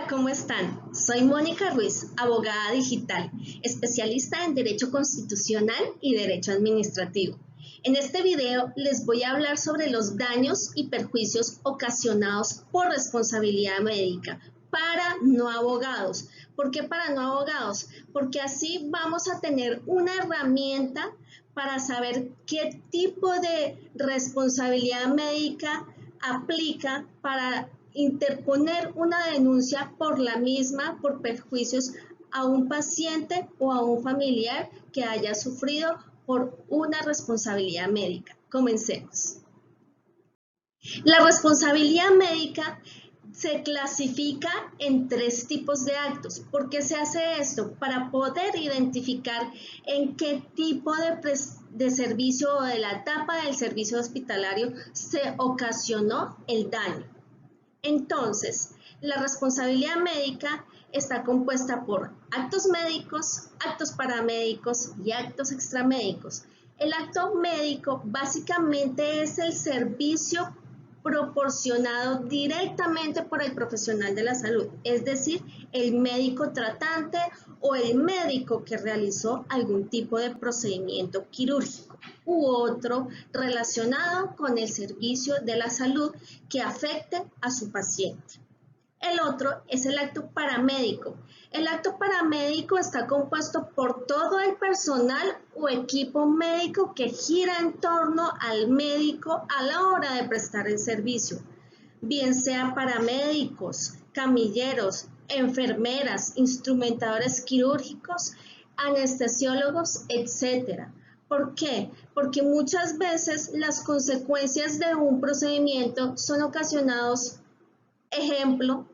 Hola, ¿cómo están? Soy Mónica Ruiz, abogada digital, especialista en Derecho Constitucional y Derecho Administrativo. En este video les voy a hablar sobre los daños y perjuicios ocasionados por responsabilidad médica para no abogados. ¿Por qué para no abogados? Porque así vamos a tener una herramienta para saber qué tipo de responsabilidad médica aplica para interponer una denuncia por la misma, por perjuicios a un paciente o a un familiar que haya sufrido por una responsabilidad médica. Comencemos. La responsabilidad médica se clasifica en 3 tipos de actos. ¿Por qué se hace esto? Para poder identificar en qué tipo de servicio o de la etapa del servicio hospitalario se ocasionó el daño. Entonces, la responsabilidad médica está compuesta por actos médicos, actos paramédicos y actos extramédicos. El acto médico básicamente es el servicio proporcionado directamente por el profesional de la salud, es decir, el médico tratante o el médico que realizó algún tipo de procedimiento quirúrgico u otro relacionado con el servicio de la salud que afecte a su paciente. El otro es el acto paramédico. El acto paramédico está compuesto por todo el personal o equipo médico que gira en torno al médico a la hora de prestar el servicio, bien sea paramédicos, camilleros, enfermeras, instrumentadores quirúrgicos, anestesiólogos, etc. ¿Por qué? Porque muchas veces las consecuencias de un procedimiento son ocasionados, ejemplo,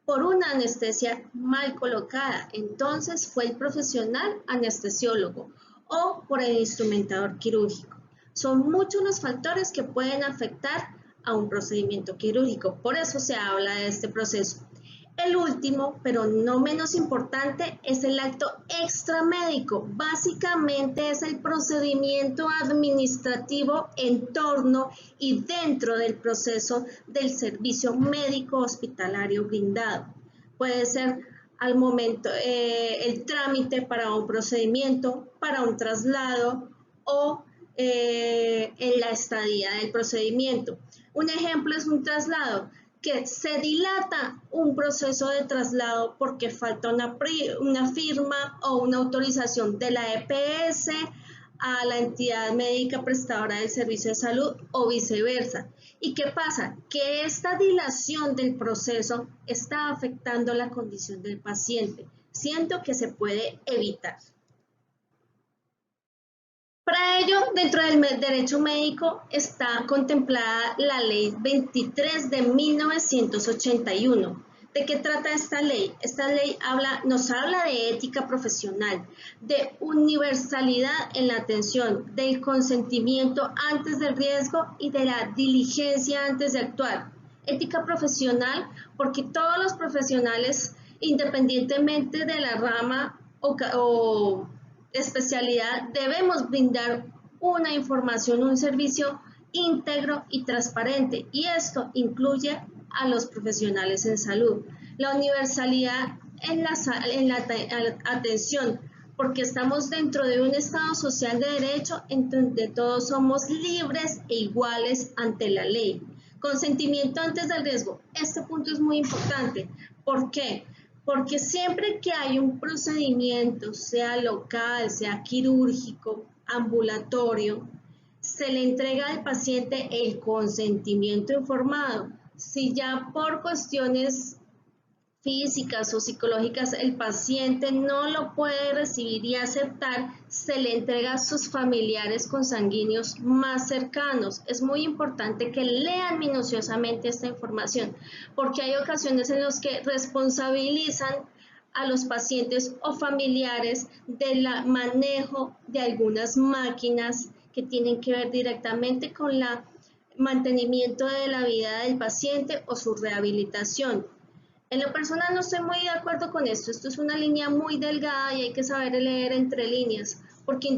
por una anestesia mal colocada, entonces fue el profesional anestesiólogo, o por el instrumentador quirúrgico. Son muchos los factores que pueden afectar a un procedimiento quirúrgico, por eso se habla de este proceso. El último, pero no menos importante, es el acto extramédico. Básicamente es el procedimiento administrativo en torno y dentro del proceso del servicio médico hospitalario brindado. Puede ser al momento el trámite para un procedimiento, para un traslado o en la estadía del procedimiento. Un ejemplo es un traslado que se dilata un proceso de traslado porque falta una firma o una autorización de la EPS a la entidad médica prestadora del servicio de salud o viceversa. ¿Y qué pasa? Que esta dilación del proceso está afectando la condición del paciente, siendo que se puede evitar. Para ello, dentro del derecho médico está contemplada la Ley 23 de 1981. ¿De qué trata esta ley? Esta ley nos habla de ética profesional, de universalidad en la atención, del consentimiento antes del riesgo y de la diligencia antes de actuar. Ética profesional porque todos los profesionales, independientemente de la rama o especialidad, debemos brindar una información, un servicio íntegro y transparente, y esto incluye a los profesionales en salud. La universalidad en la atención, porque estamos dentro de un Estado social de derecho en donde todos somos libres e iguales ante la ley. Consentimiento antes del riesgo. Este punto es muy importante. ¿Por qué? Porque siempre que hay un procedimiento, sea local, sea quirúrgico, ambulatorio, se le entrega al paciente el consentimiento informado. Si ya por cuestiones físicas o psicológicas el paciente no lo puede recibir y aceptar, se le entrega a sus familiares consanguíneos más cercanos. Es muy importante que lean minuciosamente esta información, porque hay ocasiones en las que responsabilizan a los pacientes o familiares del manejo de algunas máquinas que tienen que ver directamente con el mantenimiento de la vida del paciente o su rehabilitación. En lo personal no estoy muy de acuerdo con esto. Esto es una línea muy delgada y hay que saber leer entre líneas, porque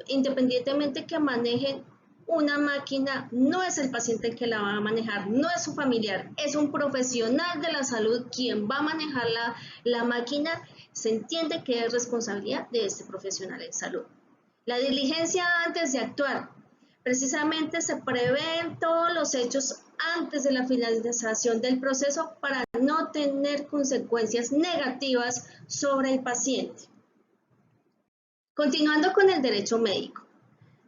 independientemente que manejen una máquina no es el paciente el que la va a manejar, no es su familiar, es un profesional de la salud quien va a manejar la máquina. Se entiende que es responsabilidad de este profesional en salud. La diligencia antes de actuar. Precisamente se prevén todos los hechos antes de la finalización del proceso para no tener consecuencias negativas sobre el paciente. Continuando con el derecho médico.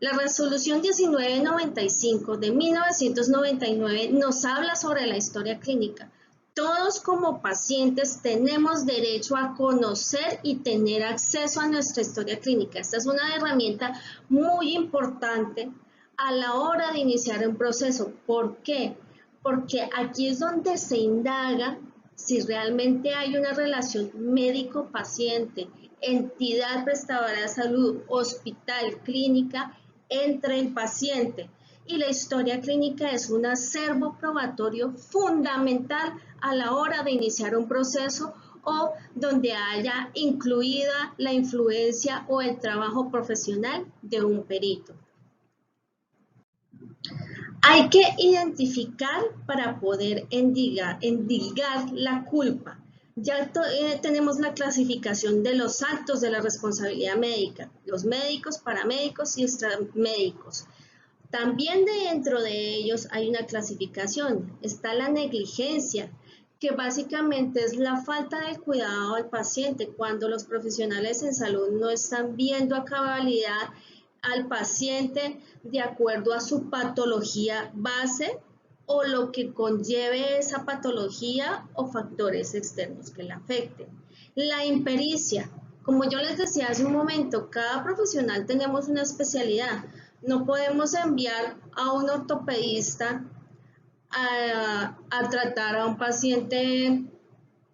La resolución 1995 de 1999 nos habla sobre la historia clínica. Todos como pacientes tenemos derecho a conocer y tener acceso a nuestra historia clínica. Esta es una herramienta muy importante a la hora de iniciar un proceso. ¿Por qué? Porque aquí es donde se indaga si realmente hay una relación médico-paciente, entidad prestadora de salud, hospital, clínica, entre el paciente. Y la historia clínica es un acervo probatorio fundamental a la hora de iniciar un proceso o donde haya incluida la influencia o el trabajo profesional de un perito. Hay que identificar para poder endilgar la culpa. Ya tenemos la clasificación de los actos de la responsabilidad médica, los médicos, paramédicos y extramédicos. También dentro de ellos hay una clasificación. Está la negligencia, que básicamente es la falta de cuidado al paciente cuando los profesionales en salud no están viendo a cabalidad al paciente de acuerdo a su patología base o lo que conlleve esa patología o factores externos que la afecten. La impericia, como yo les decía hace un momento, cada profesional tenemos una especialidad. No podemos enviar a un ortopedista a tratar a un paciente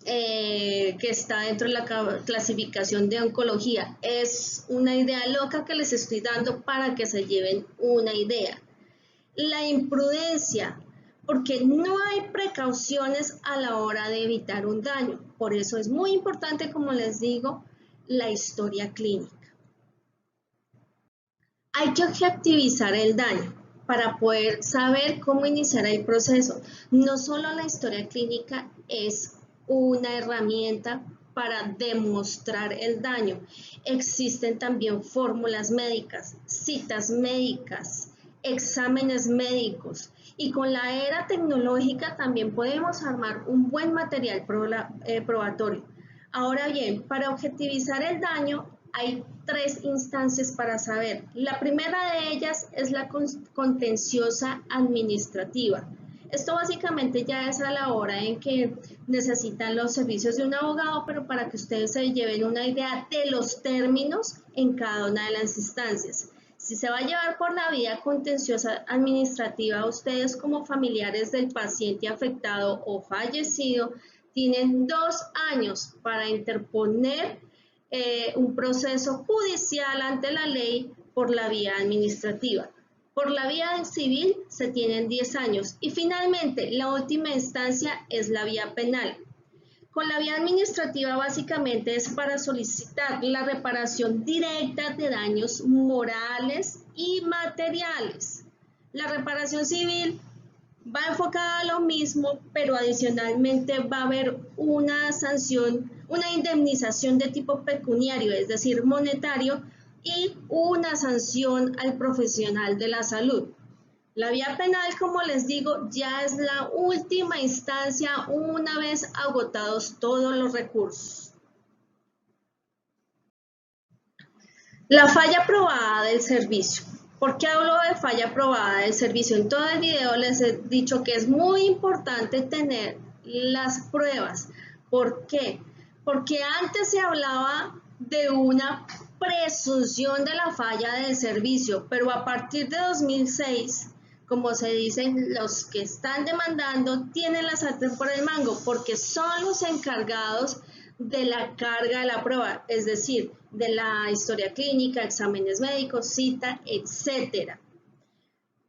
que está dentro de la clasificación de oncología. Es una idea loca que les estoy dando para que se lleven una idea. La imprudencia, porque no hay precauciones a la hora de evitar un daño. Por eso es muy importante, como les digo, la historia clínica. Hay que objetivizar el daño para poder saber cómo iniciar el proceso. No solo la historia clínica es una herramienta para demostrar el daño. Existen también fórmulas médicas, citas médicas, exámenes médicos y con la era tecnológica también podemos armar un buen material probatorio. Ahora bien, para objetivizar el daño hay 3 instancias para saber. La primera de ellas es la contenciosa administrativa. Esto básicamente ya es a la hora en que necesitan los servicios de un abogado, pero para que ustedes se lleven una idea de los términos en cada una de las instancias. Si se va a llevar por la vía contenciosa administrativa, ustedes como familiares del paciente afectado o fallecido tienen 2 años para interponer un proceso judicial ante la ley por la vía administrativa. Por la vía civil se tienen 10 años y finalmente la última instancia es la vía penal. Con la vía administrativa básicamente es para solicitar la reparación directa de daños morales y materiales. La reparación civil va enfocada a lo mismo, pero adicionalmente va a haber una sanción, una indemnización de tipo pecuniario, es decir, monetario, y una sanción al profesional de la salud. La vía penal, como les digo, ya es la última instancia una vez agotados todos los recursos. La falla probada del servicio. ¿Por qué hablo de falla probada del servicio? En todo el video les he dicho que es muy importante tener las pruebas. ¿Por qué? Porque antes se hablaba de una presunción de la falla del servicio, pero a partir de 2006, como se dicen, los que están demandando tienen la sartén por el mango, porque son los encargados de la carga de la prueba, es decir, de la historia clínica, exámenes médicos, cita, etcétera.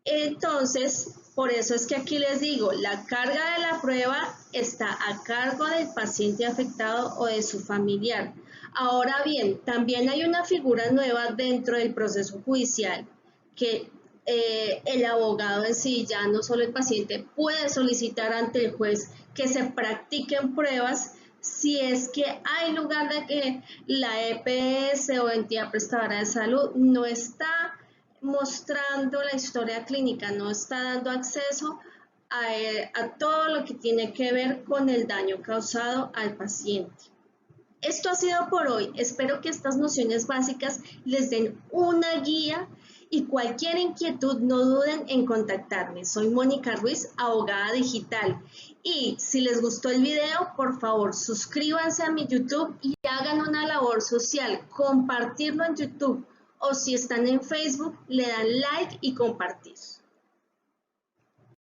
Entonces, por eso es que aquí les digo, la carga de la prueba está a cargo del paciente afectado o de su familiar. Ahora bien, también hay una figura nueva dentro del proceso judicial que el abogado en sí, ya no solo el paciente, puede solicitar ante el juez que se practiquen pruebas si es que hay lugar de que la EPS o entidad prestadora de salud no está mostrando la historia clínica, no está dando acceso a todo lo que tiene que ver con el daño causado al paciente. Esto ha sido por hoy. Espero que estas nociones básicas les den una guía y cualquier inquietud no duden en contactarme. Soy Mónica Ruiz, abogada digital. Y si les gustó el video, por favor suscríbanse a mi YouTube y hagan una labor social, compartirlo en YouTube o si están en Facebook, le dan like y compartir.